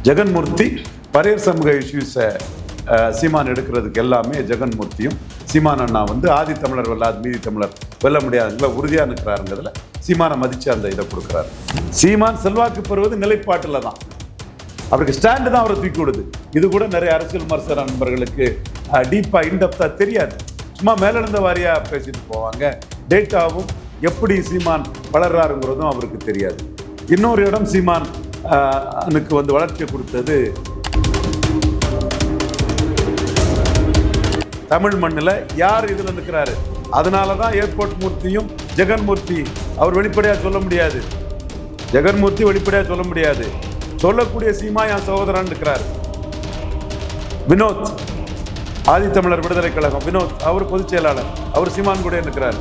ஜெகன்மூர்த்தி பரையர் சமூக இஷ்யூஸை சீமான் எடுக்கிறதுக்கு எல்லாமே ஜெகன்மூர்த்தியும் சீமான் அண்ணா வந்து ஆதி தமிழர் வெல்லாது மீதி தமிழர் வெல்ல முடியாதுங்களா உறுதியாக நிற்கிறாருங்கிறதுல சீமானை மதித்து அந்த இதை கொடுக்குறாரு. சீமான் செல்வாக்கு பெறுவது நிலைப்பாட்டில் தான், அவருக்கு ஸ்டாண்டு தான் அவரை தூக்கி விடுது. இது கூட நிறைய அரசியல் விமர்சன நண்பர்களுக்கு டீப்பாக இன்டெப்த்தாக தெரியாது, சும்மா மேலெழுந்த வாரியாக பேசிட்டு போவாங்க. டேட்டாவும் எப்படி சீமான் வளர்றாருங்கிறதும் அவருக்கு தெரியாது. இன்னொரு இடம் சீமான் அனுக்கு வந்து வளர்ச்சி கொடுத்தது தமிழ் மண்ணில் யார் இதில் நிற்கிறாரு. அதனால தான் ஏர்போர்ட் மூர்த்தியும் ஜெகன்மூர்த்தி அவர் வெளிப்படையாக சொல்ல முடியாது, ஜெகன்மூர்த்தி வெளிப்படையாக சொல்ல முடியாது, சொல்லக்கூடிய சீமா என் சகோதரன் இருக்கிறார். வினோத் ஆதித்தமிழர் விடுதலை கழகம் வினோத் அவர் பொதுச் செயலாளர், அவர் சீமான் கூட இருக்கிறார்.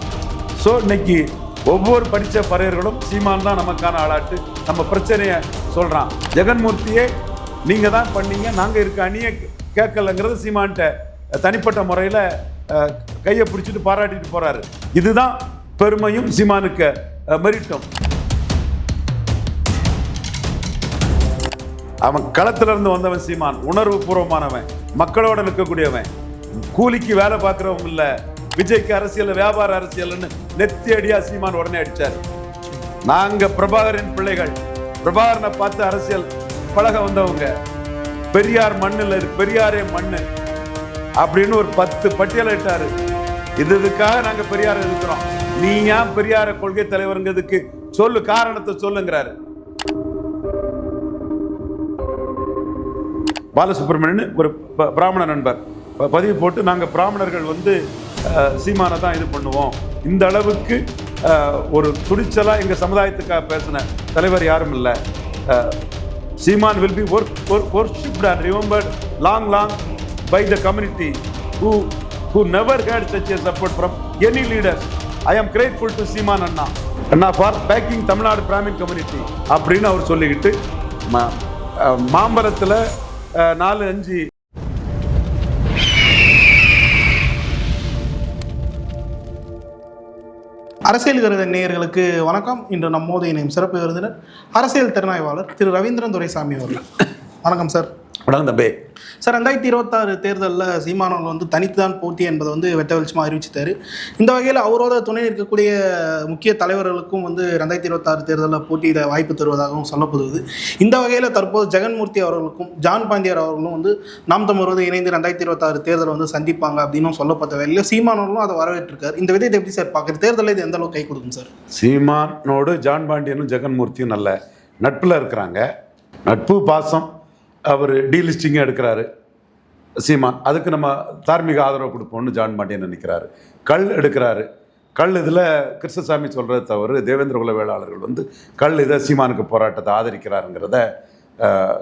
ஸோ இன்னைக்கு ஒவ்வொரு படித்த பறையர்களும் சீமான் தான் நமக்கான ஆளாட்டு நம்ம பிரச்சனையை சொல்கிறான். ஜெகன்மூர்த்தியே நீங்கள் தான் பண்ணீங்க, நாங்கள் இருக்க அணியை கேட்கலங்கிறது சீமான்ட்ட தனிப்பட்ட முறையில் கையை பிடிச்சிட்டு பாராட்டிட்டு போகிறாரு. இதுதான் பெருமையும் சீமானுக்கு மெரிட்டும். அவன் களத்திலிருந்து வந்தவன் சீமான், உணர்வு பூர்வமானவன், மக்களோட நிற்கக்கூடியவன், கூலிக்கு வேலை பார்க்குறவங்க இல்லை, விஜய்க்கு அரசியல் வியாபார அரசியல்னு நெத்தி அடியா சீமான் உடனே அடிச்சார். நாங்க பிரபாகரின் பிள்ளைகள், பிரபாகரனை பார்த்து அரசியல் பழக வந்தவங்க, பெரியார் மண்ணில் பெரியாரே மண்ணு அப்படின்னு ஒரு 10 பட்டியலிட்டாரு. இதுக்காக நாங்க பெரியார் இருக்கிறோம், நீ ஏன் பெரியார கொள்கை தலைவருங்கிறதுக்கு சொல்லு, காரணத்தை சொல்லுங்கிறாரு. பாலசுப்ரமணியன் ஒரு பிராமண நண்பர் பதிவு போட்டு, நாங்கள் பிராமணர்கள் வந்து சீமானை தான் இது பண்ணுவோம், இந்த அளவுக்கு ஒரு துணிச்சலாக எங்கள் சமுதாயத்துக்காக பேசின தலைவர் யாரும் இல்லை. சீமான் will be worshipped and remembered long by the community who never had such a support from any leader. I am grateful to Seeman Anna for backing Tamil Nadu Brahmin community அப்படின்னு அவர் சொல்லிக்கிட்டு மாம்பலத்தில் 4-5 அரசியல் கருத நேயர்களுக்கு வணக்கம். இன்று நம்மோது இணையும் சிறப்பு விருந்தினர் அரசியல் திறனாய்வாளர் திரு ரவீந்திரன் துரைசாமி அவர்கள். வணக்கம் சார். வணக்கம் தம்பி. சார், 2026 தேர்தலில் சீமானவர்கள் வந்து தனித்து தான் போட்டி என்பதை வந்து வெட்ட வெளிச்சமாக அறிவிச்சிட்டாரு. இந்த வகையில் அவரோட துணை இருக்கக்கூடிய முக்கிய தலைவர்களுக்கும் வந்து 2026 தேர்தலில் போட்டியிட வாய்ப்பு தருவதாகவும் சொல்லப்படுவது. இந்த வகையில் தற்போது ஜெகன்மூர்த்தி அவர்களுக்கும் ஜான் பாண்டியர் அவர்களும் வந்து நாம் தமிழ் இணைந்து 2026 தேர்தலை வந்து சந்திப்பாங்க அப்படின்னு சொல்லப்பட்ட வேலையில் சீமானவர்களும் அதை வரவேற்றிருக்காரு. இந்த விதத்தை எப்படி சார் பார்க்குறது? தேர்தலில் இது எந்த அளவுக்கு கை கொடுக்கும் சார்? சீமானோடு ஜான் பாண்டியனும் ஜெகன்மூர்த்தியும் நல்ல நட்பில் இருக்கிறாங்க. நட்பு பாசம், அவர் டீலிஸ்டிங்காக எடுக்கிறாரு சீமான், அதுக்கு நம்ம தார்மீக ஆதரவு கொடுப்போம்னு ஜான் பாண்டியன் நினைக்கிறாரு. கல் எடுக்கிறாரு. கல் இதில் கிருஷ்ணசாமி சொல்கிறது தவறு, தேவேந்திர குல வேளாளர்கள் வந்து கல் இதை சீமானுக்கு போராட்டத்தை ஆதரிக்கிறாருங்கிறத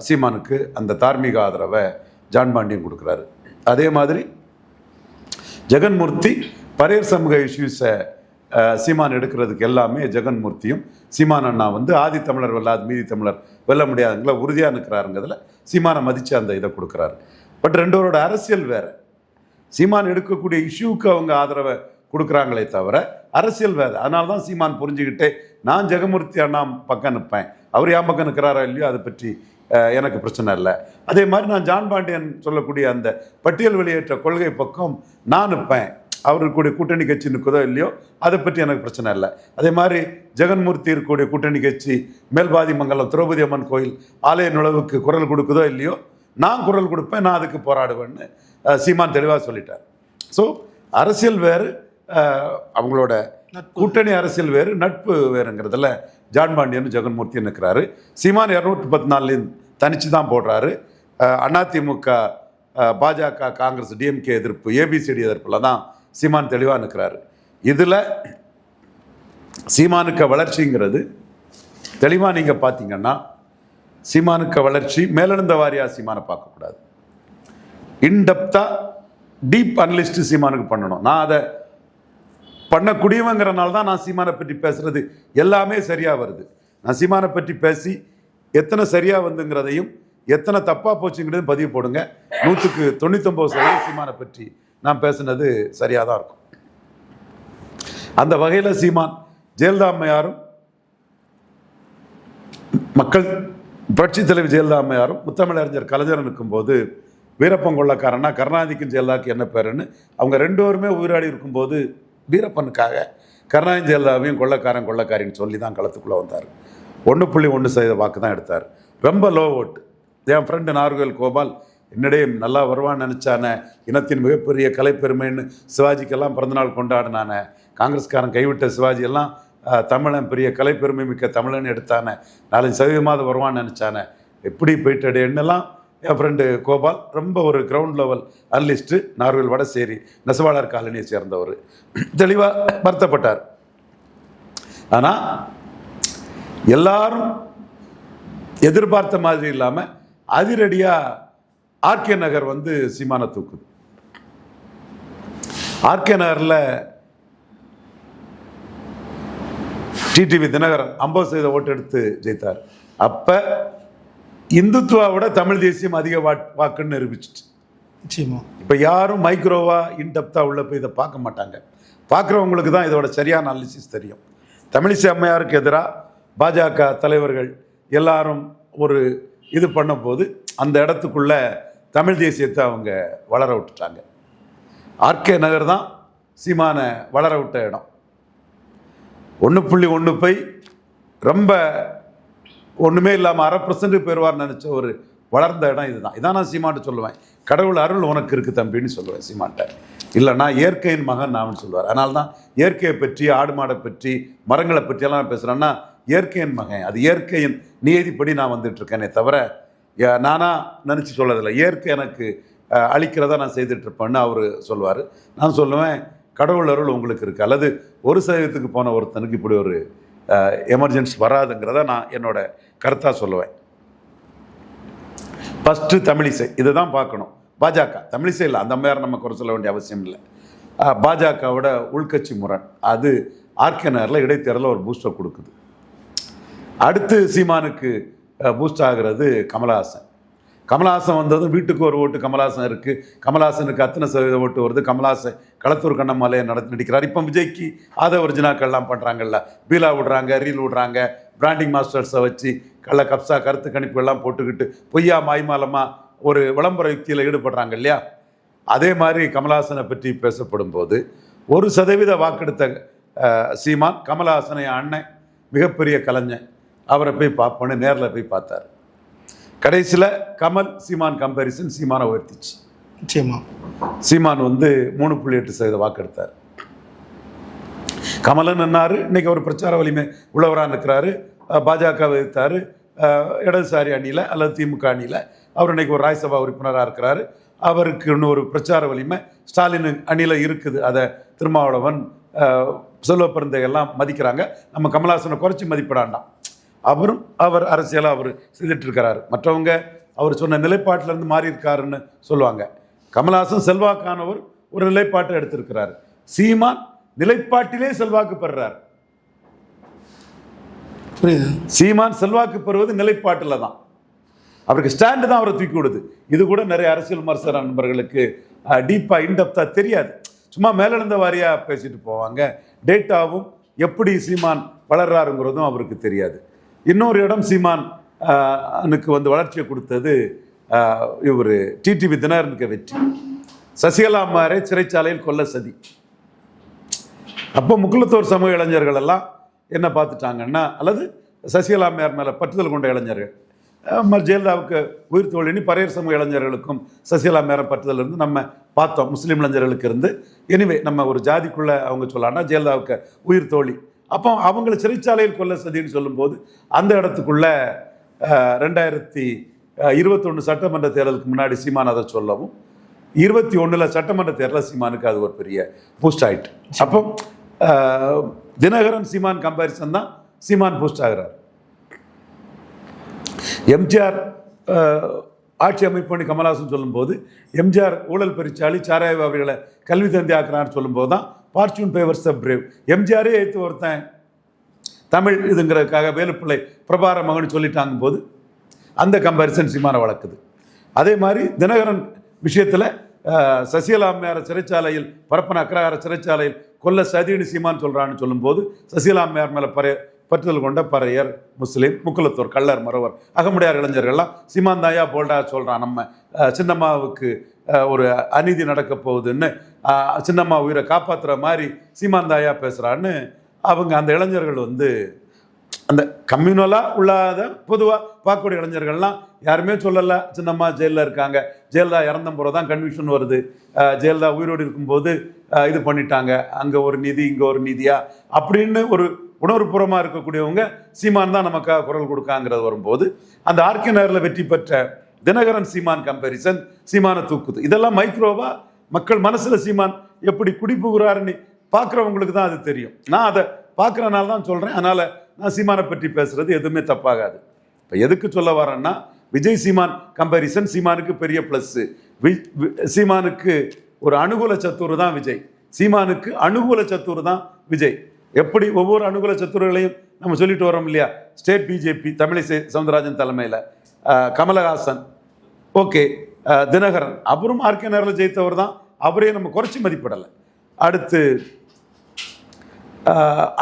சீமானுக்கு அந்த தார்மீக ஆதரவை ஜான் பாண்டியன் கொடுக்குறாரு. அதே மாதிரி ஜெகன்மூர்த்தி பரையர் சமூக இஷ்யூஸை சீமான் எடுக்கிறதுக்கு எல்லாமே ஜெகன்மூர்த்தியும் சீமான் அண்ணா வந்து ஆதி தமிழர் வெல்லாது மீதி தமிழர் வெல்ல முடியாதுங்களா உறுதியாக நிற்கிறாருங்கிறதுல சீமானை மதித்து அந்த இதை கொடுக்குறாரு. பட் ரெண்டோரோட அரசியல் வேறு. சீமான் எடுக்கக்கூடிய இஷ்யூக்கு அவங்க ஆதரவை கொடுக்குறாங்களே தவிர அரசியல் வேறு. அதனால தான் சீமான் புரிஞ்சுக்கிட்டே நான் ஜெகன்மூர்த்தி அண்ணா பக்கம் நிற்பேன், அவர் என் பக்கம் நிற்கிறாரா இல்லையோ அதை பற்றி எனக்கு பிரச்சனை இல்லை. அதே மாதிரி நான் ஜான் பாண்டியன் சொல்லக்கூடிய அந்த பட்டியல் வெளியேற்ற கொள்கை பக்கம் நான் நிற்பேன், அவருக்குடைய கூட்டணி கட்சி நிற்குதோ இல்லையோ அதை பற்றி எனக்கு பிரச்சனை இல்லை. அதே மாதிரி ஜெகன்மூர்த்தி இருக்கக்கூடிய கூட்டணி கட்சி மேல்பாதி மங்கலம் திரௌபதி அம்மன் கோயில் ஆலய நுழைவுக்கு குரல் கொடுக்குதோ இல்லையோ நான் குரல் கொடுப்பேன், நான் அதுக்கு போராடுவேன்னு சீமான் தெளிவாக சொல்லிட்டார். ஸோ அரசியல் வேறு, அவங்களோட கூட்டணி அரசியல் வேறு, நட்பு வேறுங்கிறதுல ஜான் பாண்டியன் ஜெகன்மூர்த்தி நிற்கிறாரு. சீமான் 234 தனிச்சு தான் போடுறாரு. அதிமுக பாஜக காங்கிரஸ் டிஎம்கே எதிர்ப்பு ஏபிசிடி எதிர்ப்பில் தான் சீமான் தெளிவாக நிற்கிறாரு. இதில் சீமானுக்கு வளர்ச்சிங்கிறது தெளிவாக நீங்கள் பார்த்தீங்கன்னா சீமானுக்கு வளர்ச்சி மேலெழுந்த வாரியாக சீமானை பார்க்கக்கூடாது, இன்டெப்த்தாக டீப் அனலிஸ்ட் சீமானுக்கு பண்ணணும். நான் அதை பண்ணக்கூடியவங்கிறனால தான் நான் சீமானை பற்றி பேசுகிறது எல்லாமே சரியாக வருது. நான் சீமானை பற்றி பேசி எத்தனை சரியாக வந்துங்கிறதையும் எத்தனை தப்பாக போச்சுங்கிறதையும் பதிவு போடுங்க. 99% சீமானை பற்றி நான் பேசுனது சரியாக தான் இருக்கும். அந்த வகையில் சீமான் ஜெயலலிதா அம்மையாரும் மக்கள் புரட்சி தலைவி ஜெயலலிதா அம்மையாரும் முத்தமிழறிஞர் கலைஞர் இருக்கும்போது வீரப்பன் கொள்ளக்காரன்னா கருணாநிதிக்கும் ஜெயலலிதாவுக்கு என்ன பேருன்னு அவங்க ரெண்டு பேருமே உயிராடி இருக்கும்போது வீரப்பனுக்காக கருணாநிதி ஜெயலலிதாவையும் கொள்ளக்காரின்னு சொல்லி தான் களத்துக்குள்ளே வந்தார். 1.1% வாக்கு தான் எடுத்தார். ரொம்ப லோ ஓட்டு. என் ஃப்ரெண்டு நார்வேல் கோபால் என்னடே நல்லா வருவான்னு நினச்சானே, இனத்தின் மிகப்பெரிய கலைப்பெருமைன்னு சிவாஜிக்கெல்லாம் பிறந்தநாள் கொண்டாடினானே, காங்கிரஸ்காரன் கைவிட்ட சிவாஜி எல்லாம் தமிழன் பெரிய கலைப்பெருமை மிக்க தமிழன் எடுத்தானே, 4% வருவான்னு நினச்சானே, எப்படி போயிட்டடே என்னெல்லாம் என் ஃப்ரெண்டு கோபால் ரொம்ப ஒரு கிரவுண்ட் லெவல் அனலிஸ்ட்டு, நார்வேல் வடசேரி நெசவாளர் காலனியை சேர்ந்தவர், தெளிவாக வருத்தப்பட்டார். ஆனால் எல்லாரும் எதிர்பார்த்த மாதிரி இல்லாமல் அதிரடியாக ஆர்கே நகர் வந்து சீமான தூக்குது. ஆர்கே நகரில் டிடிவி தினகரன் 50% ஓட்டு எடுத்து ஜெயித்தார். அப்போ இந்துத்துவாவோட தமிழ் தேசியம் அதிக வாக்குன்னு நிரூபிச்சிட்டு. இப்போ யாரும் மைக்ரோவா இன்டெப்த்தாக உள்ள போய் இதை பார்க்க மாட்டாங்க. பார்க்குறவங்களுக்கு தான் இதோட சரியான அனாலிசிஸ் தெரியும். தமிழிசை அம்மையாருக்கு எதிராக பாஜக தலைவர்கள் எல்லாரும் ஒரு இது பண்ணும்போது அந்த இடத்துக்குள்ள தமிழ் தேசியத்தை அவங்க வளர விட்டுட்டாங்க. ஆர்கே நகர் தான் சீமான வளர விட்ட இடம். 1.1 போய் ரொம்ப ஒன்றுமே இல்லாமல் 0.5% பெறுவார்னு நினச்ச ஒரு வளர்ந்த இடம் இதுதான். இதான் நான் சீமான்ட்டு சொல்லுவேன். கடவுள் அருள் உனக்கு இருக்குது தம்பின்னு சொல்லுவேன் சீமான்ட்ட. இல்லைனா இயற்கையின் மகன் நான் சொல்லுவார். அதனால தான் இயற்கையை பற்றி, ஆடு மாடை பற்றி, மரங்களை பற்றியெல்லாம் நான் பேசுகிறேன்னா இயற்கையின் மகன், அது இயற்கையின் நியதிப்படி நான் வந்துட்டுருக்கேனே தவிர நானாக நினச்சி சொல்லதில்லை. இயற்கை எனக்கு அழிக்கிறதா நான் செய்துட்ருப்பேன்னு அவர் சொல்லுவார். நான் சொல்லுவேன் கடவுள் அருள் உங்களுக்கு இருக்குது. அல்லது 1% போன ஒருத்தனுக்கு இப்படி ஒரு எமர்ஜென்சி வராதுங்கிறத நான் என்னோட கருத்தாக சொல்லுவேன். ஃபஸ்ட்டு தமிழிசை இதை தான் பார்க்கணும். பாஜக தமிழிசை இல்லை, அந்த மாதிரி நம்ம குறை சொல்ல வேண்டிய அவசியம் இல்லை. பாஜகவோட உள்கட்சி முரண் அது ஆர்கே நகரில் இடைத்தேர்தலில் ஒரு பூஸ்டர் கொடுக்குது. அடுத்து சீமானுக்கு பூஸ்ட் ஆகிறது கமலஹாசன். கமலஹாசன் வந்ததும் வீட்டுக்கு ஒரு ஓட்டு கமலஹாசன் இருக்குது. கமலஹாசனுக்கு அத்தனை சதவீத ஓட்டு வருது. கமலஹாசன் களத்தூர் கண்ணம்மாலையை நடிக்கிறார். இப்போ விஜய்க்கு ஒரிஜினாக்கள்லாம் பண்ணுறாங்கல்ல, பீலா விடுறாங்க, ரீல் விடுறாங்க, பிராண்டிங் மாஸ்டர்ஸை வச்சு கள்ள கப்சா கருத்து கணிப்புகள்லாம் போட்டுக்கிட்டு பொய்யா மாய்மாலமாக ஒரு விளம்பர யுக்தியில் ஈடுபடுறாங்க இல்லையா. அதே மாதிரி கமலஹாசனை பற்றி பேசப்படும் போது 1% வாக்கெடுத்த சீமான் கமலஹாசனை அண்ணன் மிகப்பெரிய கலைஞன், அவரை போய் பார்ப்போன்னு நேரில் போய் பார்த்தார். கடைசியில் கமல் சீமான் கம்பேரிசன் சீமானை உயர்த்திச்சு. சீமான் வந்து 3.8% வாக்கெடுத்தார். கமலன் என்னாரு இன்னைக்கு ஒரு பிரச்சார வலிமை உள்ளவராக இருக்கிறாரு. பாஜக எதிர்த்தார், இடதுசாரி அணியில் அல்லது திமுக அணியில் அவர் இன்னைக்கு ஒரு ராஜ்யசபா உறுப்பினராக இருக்கிறாரு. அவருக்கு இன்னொரு பிரச்சார வலிமை ஸ்டாலின் அணியில் இருக்குது. அதை திருமாவளவன் செல்வப்பெருந்தை எல்லாம் மதிக்கிறாங்க. நம்ம கமலஹாசனை குறைச்சி மதிப்பிடாண்டாம். அவர் அரசியலாக அவர் செய்துட்ருக்கிறாரு. மற்றவங்க அவர் சொன்ன நிலைப்பாட்டிலேருந்து மாறி இருக்காருன்னு சொல்லுவாங்க. கமலஹாசன் செல்வாக்கானவர் ஒரு நிலைப்பாட்டை எடுத்திருக்கிறார். சீமான் நிலைப்பாட்டிலே செல்வாக்கு பெறுறார். சீமான் செல்வாக்கு பெறுவது நிலைப்பாட்டில் தான். அவருக்கு ஸ்டாண்டு தான் அவரை தூக்கி விடுது. இது கூட நிறைய அரசியல் விமர்சன நண்பர்களுக்கு டீப்பாக இன்டெப்த்தாக தெரியாது. சும்மா மேலெழுந்த வாரியாக பேசிட்டு போவாங்க. டேட்டாவும் எப்படி சீமான் வளர்றாருங்கிறதும் அவருக்கு தெரியாது. இன்னொரு இடம் சீமானுக்கு வந்து வளர்ச்சியை கொடுத்தது இவர் டிடிவி தினகரனுக்கு வெற்றி. சசிகலா அம்மாரை சிறைச்சாலையில் கொல்ல சதி. அப்போ முக்குளத்தோர் சமூக இளைஞர்கள் எல்லாம் என்ன பார்த்துட்டாங்கன்னா, அல்லது சசிகலா அம்மையார் மேலே பற்றுதல் கொண்ட இளைஞர்கள், ஜெயலலிதாவுக்கு உயிர் தோழினி பரையர் சமூக இளைஞர்களுக்கும் சசிகலா அம்மையார் பற்றுதல் இருந்து நம்ம பார்த்தோம். முஸ்லீம் இளைஞர்களுக்கு இருந்து எனிவே நம்ம ஒரு ஜாதிக்குள்ளே அவங்க சொல்லான்னா ஜெயலலிதாவுக்கு உயிர் தோழி. அப்போ அவங்கள சிறைச்சாலையில் கொல்ல சதின்னு சொல்லும்போது அந்த இடத்துக்குள்ள 2021 சட்டமன்ற தேர்தலுக்கு முன்னாடி சீமான் அதை சொல்லவும் 21 சட்டமன்ற தேர்தலில் சீமானுக்கு அது ஒரு பெரிய பூஸ்ட் ஆயிட்டு. அப்போ தினகரன் சீமான் கம்பேரிசன் தான் சீமான் பூஸ்ட் ஆகிறார். எம்ஜிஆர் ஆட்சி அமைப்பு பண்ணி கமலஹாசன் சொல்லும்போது எம்ஜிஆர் ஊழல் பெருச்சாளி சாராய அவர்களை கல்வி தந்தி ஆக்குறான்னு சொல்லும்போது தான் ஃபார்ச்சூன் ஃபேவர்ஸ் த பிரேவ். எம்ஜிஆரே எடுத்து ஒருத்தன் தமிழ் இதுங்கிறதுக்காக வேலுப்பிள்ளை பிரபார மகன் சொல்லிட்டாங்க போது அந்த கம்பேரிசன் சீமானை வளர்க்குது. அதே மாதிரி தினகரன் விஷயத்தில் சசிகலா அம்மையார் சிறைச்சாலையில் பரப்பன அக்ரஹார சிறைச்சாலையில் கொல்ல சதின்னு சீமான் சொல்கிறான்னு சொல்லும்போது சசிகலா அம்மையார் மேலே பற்றுதல் கொண்ட பறையர், முஸ்லீம், முக்குலத்தோர், கள்ளர், மறவர், அகமுடையார் இளைஞர்கள்லாம் சீமான் தாயா போல்டா சொல்கிறான், நம்ம சின்னம்மாவுக்கு ஒரு அநீதி நடக்க போகுதுன்னு, சின்னம்மா உயிரை காப்பாற்றுற மாதிரி சீமான் தாயா பேசுகிறான்னு அவங்க அந்த இளைஞர்கள் வந்து அந்த கம்யூனலாக உள்ளாத பொதுவாக பார்க்கக்கூடிய இளைஞர்கள்லாம் யாருமே சொல்லலை சின்னம்மா ஜெயிலில் இருக்காங்க, ஜெயலலிதா இறந்த போது தான் கன்விஷன் வருது, ஜெயலலிதா உயிரோடு இருக்கும்போது இது பண்ணிட்டாங்க, அங்கே ஒரு நீதி இங்கே ஒரு நீதியா அப்படின்னு ஒரு உணர்வுபூர்வமாக இருக்கக்கூடியவங்க சீமான் தான் நமக்காக குரல் கொடுக்காங்கிறது வரும்போது அந்த ஆர்கே நகரில் வெற்றி பெற்ற தினகரன் சீமான் கம்பேரிசன் சீமானை தூக்குது. இதெல்லாம் மைக்ரோவா மக்கள் மனசில் சீமான் எப்படி குடிபுகுறாருன்னு பார்க்குறவங்களுக்கு தான் அது தெரியும். நான் அதை பார்க்குறனால தான் சொல்கிறேன். அதனால் நான் சீமானை பற்றி பேசுகிறது எதுவுமே தப்பாகாது. இப்போ எதுக்கு சொல்ல வரேன்னா, விஜய் சீமான் கம்பேரிசன் சீமானுக்கு பெரிய ப்ளஸ்ஸு. சீமானுக்கு ஒரு அனுகூல சத்துரு தான் விஜய், சீமானுக்கு அனுகூல சத்துரு தான் விஜய். எப்படி ஒவ்வொரு அனுகூல சத்துருகளையும் நம்ம சொல்லிட்டு வரோம் இல்லையா, ஸ்டேட் பிஜேபி தமிழிசை சவுந்தரராஜன் தலைமையில், கமலஹாசன், ஓகே, தினகரன், அப்புறம் ஆர்கே நகரில் ஜெயித்தவர் தான், அவரே நம்ம குறைச்சி மதிப்பிடலை. அடுத்து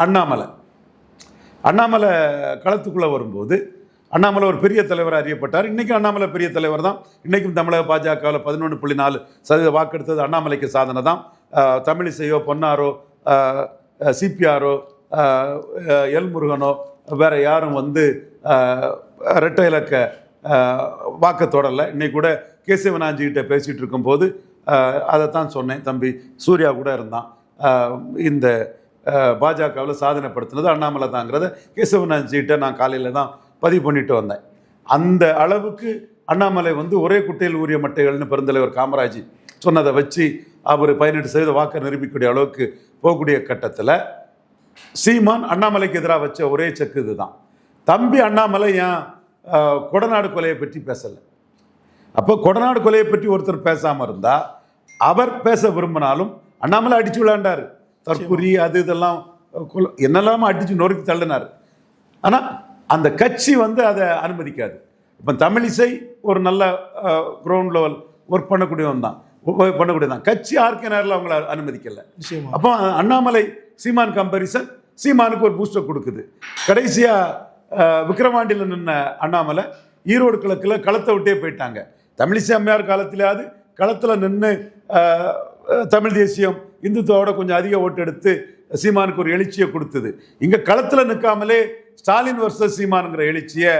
அண்ணாமலை களத்துக்குள்ளே வரும்போது அண்ணாமலை ஒரு பெரிய தலைவர் அறியப்பட்டார். இன்றைக்கும் அண்ணாமலை பெரிய தலைவர் தான். இன்றைக்கும் தமிழக பாஜகவில் 11.4% வாக்கெடுத்தது அண்ணாமலைக்கு சாதனை தான். தமிழிசையோ, பொன்னாரோ, சிபிஆரோ, எல் முருகனோ வேறு யாரும் வந்து இரட்டை இலக்க வாக்க தொடரலை. இன்னைக்கு கூட கேசவனாஞ்சிக்கிட்ட பேசிகிட்டு இருக்கும்போது அதைத்தான் சொன்னேன். தம்பி சூர்யா கூட இருந்தான், இந்த பாஜகவில் சாதனைப்படுத்தினது அண்ணாமலை தாங்கிறத கேசவனாஞ்சிகிட்ட நான் காலையில் தான் பதிவு பண்ணிட்டு வந்தேன். அந்த அளவுக்கு அண்ணாமலை வந்து ஒரே குட்டையில் ஊறிய மட்டைகள்னு பெருந்தலைவர் காமராஜ் சொன்னதை வச்சு அவர் 18% வாக்கை நிரூபிக்கக்கூடிய அளவுக்கு போகக்கூடிய கட்டத்தில் சீமான் அண்ணாமலைக்கு எதிராக வச்ச ஒரே செக்கு இதுதான். தம்பி அண்ணாமலை ஏன் கொடநாடு கொலையை பற்றி பேசலை? அப்போ கொடநாடு கொலையை பற்றி ஒருத்தர் பேசாமல் இருந்தால், அவர் பேச விரும்பினாலும் அண்ணாமலை அடித்து விளையாண்டார், தற்கொலை அது இதெல்லாம் என்னெல்லாம அடித்து நொறுக்கி தள்ளினார். ஆனால் அந்த கட்சி வந்து அதை அனுமதிக்காது. இப்போ தமிழிசை ஒரு நல்ல கிரவுண்ட் லெவல் ஒர்க் பண்ணக்கூடியவன் தான், கட்சி ஆர்கே நகரில் அவங்கள அனுமதிக்கலை. அப்போ அண்ணாமலை சீமான் கம்பேரிசன் சீமானுக்கு ஒரு பூஸ்டர் கொடுக்குது. கடைசியாக விக்கிரவாண்டியில் நின்ன அண்ணாமலை ஈரோடு கிழக்கில் களத்தை விட்டே போயிட்டாங்க. தமிழிசை அம்மையார் காலத்திலேயாவது களத்தில் நின்று தமிழ் தேசியம் இந்துத்துவோட கொஞ்சம் அதிக ஓட்டு எடுத்து சீமானுக்கு ஒரு எழுச்சியை கொடுத்தது. இங்கே களத்தில் நிற்காமலே ஸ்டாலின் வர்சஸ் சீமானுங்கிற எழுச்சியை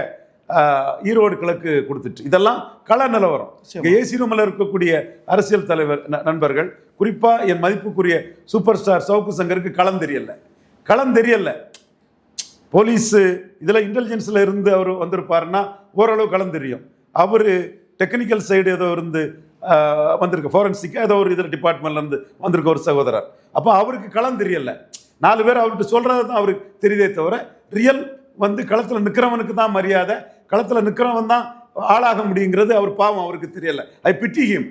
ஈரோடு கிழக்கு கொடுத்துட்டு, இதெல்லாம் கள நிலவரம். இங்கே ஏசி ரூமில் இருக்கக்கூடிய அரசியல் தலைவர் நண்பர்கள், குறிப்பாக என் மதிப்புக்குரிய சூப்பர் ஸ்டார் சவுக்கு சங்கருக்கு களம் தெரியல. போலீஸு இதில் இன்டெலிஜென்ஸில் இருந்து அவர் வந்திருப்பாருன்னா ஓரளவு களம் தெரியும். அவர் டெக்னிக்கல் சைடு ஏதோ இருந்து வந்திருக்கு, ஃபாரன்சிக்காக ஏதோ ஒரு இதில் டிபார்ட்மெண்ட்லேருந்து வந்திருக்க ஒரு சகோதரர். அப்போ அவருக்கு களம் தெரியல. 4 பேர் அவர்கிட்ட சொல்கிறது தான் அவருக்கு தெரியுதே தவிர, ரியல் வந்து களத்தில் நிற்கிறவனுக்கு தான் மரியாதை, களத்தில் நிற்கிறவன் தான் ஆளாக முடியுங்கிறது அவர் பாவம் அவருக்கு தெரியல. ஐ பிட்டி ஹிம்.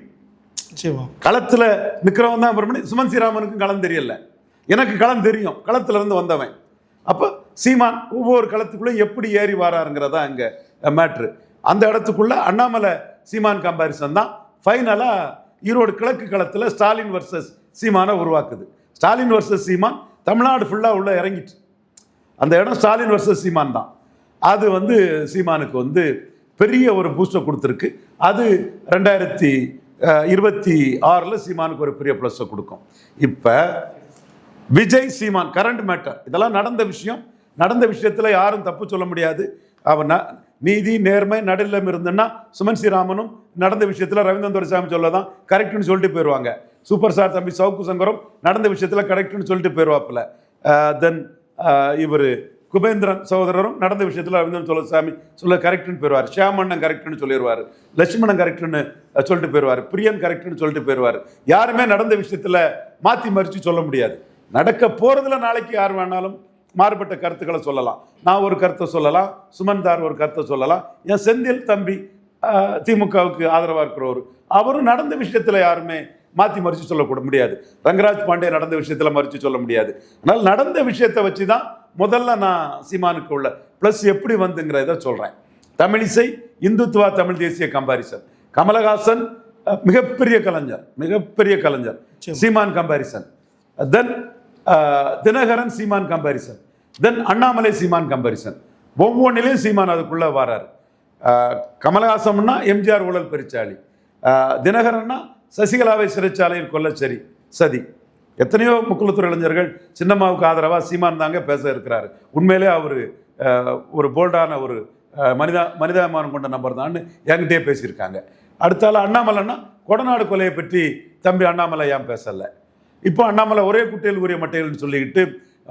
களத்தில் நிற்கிறவன் தான். சுமன் ஸ்ரீராமனுக்கும் களம் தெரியல, எனக்கு களம் தெரியும், களத்திலிருந்து வந்தவன். அப்போ சீமான் ஒவ்வொரு களத்துக்குள்ளே எப்படி ஏறி வராருங்கிறதா அங்கே மேட்ரு. அந்த இடத்துக்குள்ள அண்ணாமலை சீமான் கம்பேரிசன் தான் ஃபைனலாக ஈரோடு கிழக்கு களத்தில் ஸ்டாலின் வர்சஸ் சீமானை உருவாக்குது. ஸ்டாலின் வர்சஸ் சீமான் தமிழ்நாடு ஃபுல்லாக உள்ள இறங்கிட்டு, அந்த இடம் ஸ்டாலின் வர்சஸ் சீமான் தான். அது வந்து சீமானுக்கு வந்து பெரிய ஒரு பூஸ்டர் கொடுத்துருக்கு. அது 2026 சீமானுக்கு ஒரு பெரிய ப்ளஸ்ஸை கொடுக்கும். இப்போ விஜய் சீமான் கரண்ட் மேட்டர், இதெல்லாம் நடந்த விஷயத்தில் யாரும் தப்பு சொல்ல முடியாது. அவன் நீதி நேர்மை நடுநிலம் இருந்ததுன்னா சுமன் ஸ்ரீராமனும் நடந்த விஷயத்தில் ரவீந்திரன் துரைசாமி சொல்லதான் கரெக்டுன்னு சொல்லிட்டு போயிடுவாங்க. சூப்பர் ஸ்டார் தம்பி சவுக்கு சங்கரும் நடந்த விஷயத்தில் கரெக்டுன்னு சொல்லிட்டு போயிடுவாப்புல. தென் இவர் குபேந்திரன் சகோதரரும் நடந்த விஷயத்தில் ரவீந்திரன் துரைசாமி சொல்ல கரெக்டுன்னு போயிடுவார். ஷியாமண்ணன் கரெக்டுன்னு சொல்லிடுவார், லட்சுமணன் கரெக்டுன்னு சொல்லிட்டு போயிடுவார், பிரியன் கரெக்டுன்னு சொல்லிட்டு போயிடுவார். யாருமே நடந்த விஷயத்தில் மாற்றி மறித்து சொல்ல முடியாது. நடக்க போகிறதுல நாளைக்கு யார் வேணாலும் மாறுபட்ட கருத்துக்களை சொல்லலாம். நான் ஒரு கருத்தை சொல்லலாம், சுமன்தார் ஒரு கருத்தை சொல்லலாம். என் செந்தில் தம்பி திமுகவுக்கு ஆதரவாக இருக்கிறவர், அவரும் நடந்த விஷயத்தில் யாருமே மாற்றி மறித்து சொல்லக்கூட முடியாது. ரங்கராஜ் பாண்டே நடந்த விஷயத்தில் மறித்து சொல்ல முடியாது. ஆனால் நடந்த விஷயத்தை வச்சு தான் முதல்ல நான் சீமானுக்கு உள்ள ப்ளஸ் எப்படி வந்துங்கிறத சொல்கிறேன். தமிழிசை இந்துத்துவா தமிழ் தேசிய கம்பாரிசன், கமலஹாசன் மிகப்பெரிய கலைஞர், சீமான் கம்பாரிசன். தென் தினகரன் சீமான் கம்பாரிசன். தென் அண்ணாமலை சீமான் கம்பேரிசன், ஒவ்வொன்றிலையும் சீமான் அதுக்குள்ளே வராரு. கமலஹாசம்னா எம்ஜிஆர் ஊழல் பெருச்சாளி, தினகரன்னா சசிகலாவை சிறைச்சாலையில் கொல்ல சதி. எத்தனையோ முக்குளத்தூர் இளைஞர்கள் சின்னம்மாவுக்கு ஆதரவாக சீமான் தாங்க பேச இருக்கிறாரு. உண்மையிலே அவர் ஒரு போல்டான ஒரு மனிதாபிமானம் கொண்ட நபர் தான் என்கிட்டயே பேசியிருக்காங்க. அடுத்தால அண்ணாமலைன்னா கொடநாடு கொலையை பற்றி தம்பி அண்ணாமலை ஏன் பேசலை? இப்போ அண்ணாமலை ஒரே குட்டையில் உரிய மட்டைகள்னு சொல்லிக்கிட்டு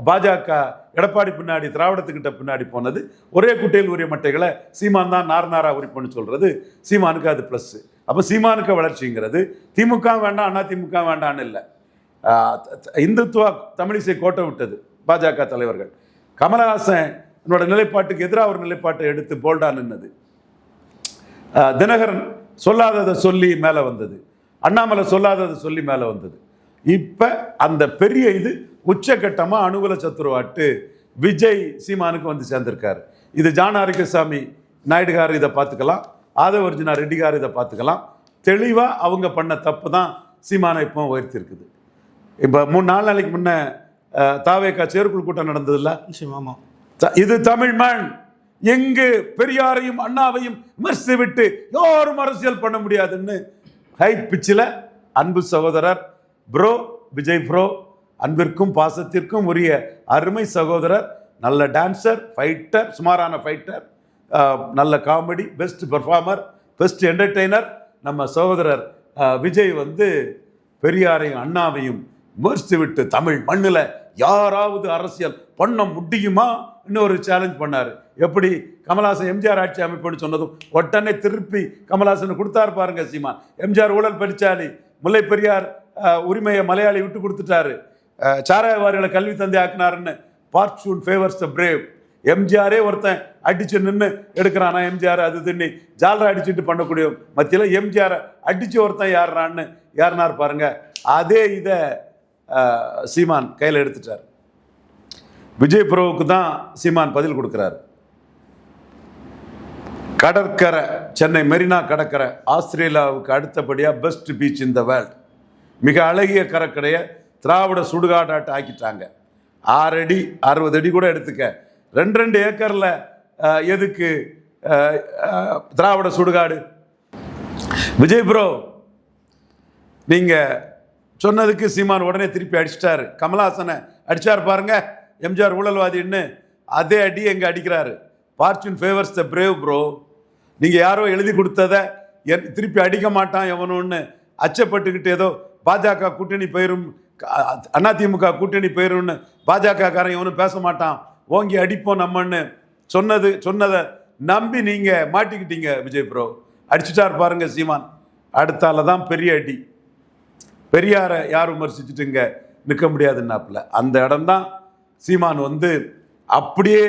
பாஜக எடப்பாடி பின்னாடி திராவிடத்துக்கிட்ட பின்னாடி போனது, ஒரே குட்டையில் உரிய மட்டைகளை சீமான் தான் நார்நாரா உரிப்புன்னு சொல்றது சீமானுக்கு அது ப்ளஸ். அப்போ சீமானுக்கு வளர்ச்சிங்கிறது திமுக வேண்டாம் அண்ணா திமுக வேண்டான்னு இல்லை, இந்துத்துவா தமிழிசை கோட்டை விட்டது பாஜக தலைவர்கள். கமலஹாசன் என்னோட நிலைப்பாட்டுக்கு எதிராக ஒரு நிலைப்பாட்டை எடுத்து போல்டா நின்னது. தினகரன் சொல்லாததை சொல்லி மேலே வந்தது, அண்ணாமலை சொல்லாததை சொல்லி மேலே வந்தது. இப்போ அந்த பெரிய இது உச்சகட்டமாக அனுகூல சத்துருவாட்டு விஜய் சீமானுக்கு வந்து சேர்ந்திருக்காரு. இது ஜான் ஆரோக்கியசாமி நாயுடுகார் இதை பார்த்துக்கலாம், ஆதவர்ஜுனா ரெட்டிகார் இதை பார்த்துக்கலாம். தெளிவாக அவங்க பண்ண தப்பு தான் சீமானை இப்போ உயர்த்திருக்குது. இப்போ 3-4 நாளைக்கு முன்ன தாவேக்கா செயற்குழு கூட்டம் நடந்ததில்ல, இது தமிழ் மண், எங்கு பெரியாரையும் அண்ணாவையும் விமர்சித்து விட்டு யாரும் அரசியல் பண்ண முடியாதுன்னு ஹை பிச்சில் அன்பு சகோதரர் ப்ரோ விஜய் ப்ரோ, அன்பிற்கும் பாசத்திற்கும் உரிய அருமை சகோதரர், நல்ல டான்சர், ஃபைட்டர், சுமாரான ஃபைட்டர், நல்ல comedy, best performer, best entertainer நம்ம சகோதரர் விஜய் வந்து பெரியாரையும் அண்ணாவையும் விமர்சித்து விட்டு தமிழ் மண்ணில் யாராவது அரசியல் பண்ண முடியுமா இன்னொரு சேலஞ்ச் பண்ணார். எப்படி கமலஹாசன் எம்ஜிஆர் ஆட்சி அமைப்புன்னு சொன்னதும் உடனே திருப்பி கமலஹாசன் கொடுத்தாரு பாருங்க சீமான். எம்ஜிஆர் ஊழல் பெருச்சாளி, முல்லை பெரியார் உரிமையை மலையாளி விட்டு கொடுத்துட்டாரு, சாராயவாரிகளை கல்வி தந்தை ஆக்கினாருன்னு ஃபார்ச்சூன் ஃபேவர்ஸ் த பிரேவ். எம்ஜிஆரே ஒருத்தன் அடிச்சு நின்று எடுக்கிறானா எம்ஜிஆர் அது தின்னி ஜாலரா அடிச்சுட்டு பண்ணக்கூடிய மத்தியில் எம்ஜிஆரை அடிச்சு ஒருத்தன் யாருனார் பாருங்க. அதே இதை சீமான் கையில் எடுத்துட்டார். விஜய் ப்ரோவுக்கு தான் சீமான் பதில் கொடுக்கிறார். கடற்கரை, சென்னை மெரினா கடற்கரை ஆஸ்திரேலியாவுக்கு அடுத்தபடியாக best beach in the world, மிக அழகிய கடற்கரையை திராவிட சுடுகாடாட்ட ஆக்கிட்டாங்க. 6 அடி 60 அடி கூட எடுத்துக்க, 2 ஏக்கரில் எதுக்கு திராவிட சுடுகாடு? விஜய் ப்ரோ நீங்கள் சொன்னதுக்கு சீமான் உடனே திருப்பி அடிச்சிட்டாரு. கமலஹாசனை அடிச்சார் பாருங்க எம்ஜிஆர் ஊழல்வாதின்னு, அதே அடி எங்கே அடிக்கிறாரு. Fortune favours the brave bro. நீங்கள் யாரோ எழுதி கொடுத்ததை திருப்பி அடிக்க மாட்டான் எவனுன்னு அச்சப்பட்டுக்கிட்டு ஏதோ பாஜக கூட்டணி போயிரும், அதிமுக கூட்டணி போயிரும்னு பாஜக காரன் எவனும் பேச மாட்டான், ஓங்கி அடிப்போம் நம்மன்னு சொன்னதை நம்பி நீங்கள் மாட்டிக்கிட்டீங்க விஜய் ப்ரோ. அடிச்சுட்டார் பாருங்க சீமான். அடுத்தால தான் பெரிய அடி. பெரியாரை யார் விமர்சிச்சுட்டுங்க நிற்க முடியாதுன்னாப்புல அந்த இடம்தான் சீமான் வந்து அப்படியே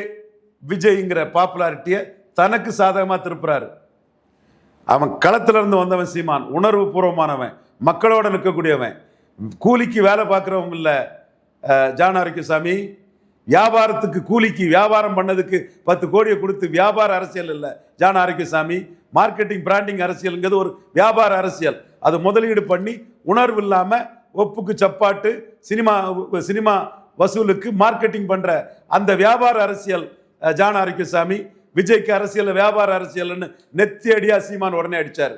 விஜய்ங்கிற பாப்புலாரிட்டியை தனக்கு சாதகமாக திருப்புறாரு. அவன் களத்துல இருந்து வந்தவன் சீமான், உணர்வு பூர்வமானவன், மக்களோட நிற்கக்கூடியவன், கூலிக்கு வேலை பார்க்குறவங்க இல்லை. ஜான் ஆரோக்கியசாமி வியாபாரத்துக்கு கூலிக்கு வியாபாரம் பண்ணதுக்கு 10 கோடியை கொடுத்து வியாபார அரசியல் இல்லை ஜான் ஆரோக்கியசாமி. மார்க்கெட்டிங் பிராண்டிங் அரசியலுங்கிறது ஒரு வியாபார அரசியல். அது முதலீடு பண்ணி உணர்வு இல்லாமல் ஒப்புக்கு சப்பாட்டு சினிமா வசூலுக்கு மார்க்கெட்டிங் பண்ணுற அந்த வியாபார அரசியல் ஜான் ஆரோக்கியசாமி. விஜய்க்கு அரசியல் வியாபார அரசியல்னு நெத்தி அடியா சீமான் உடனே அடிச்சார்.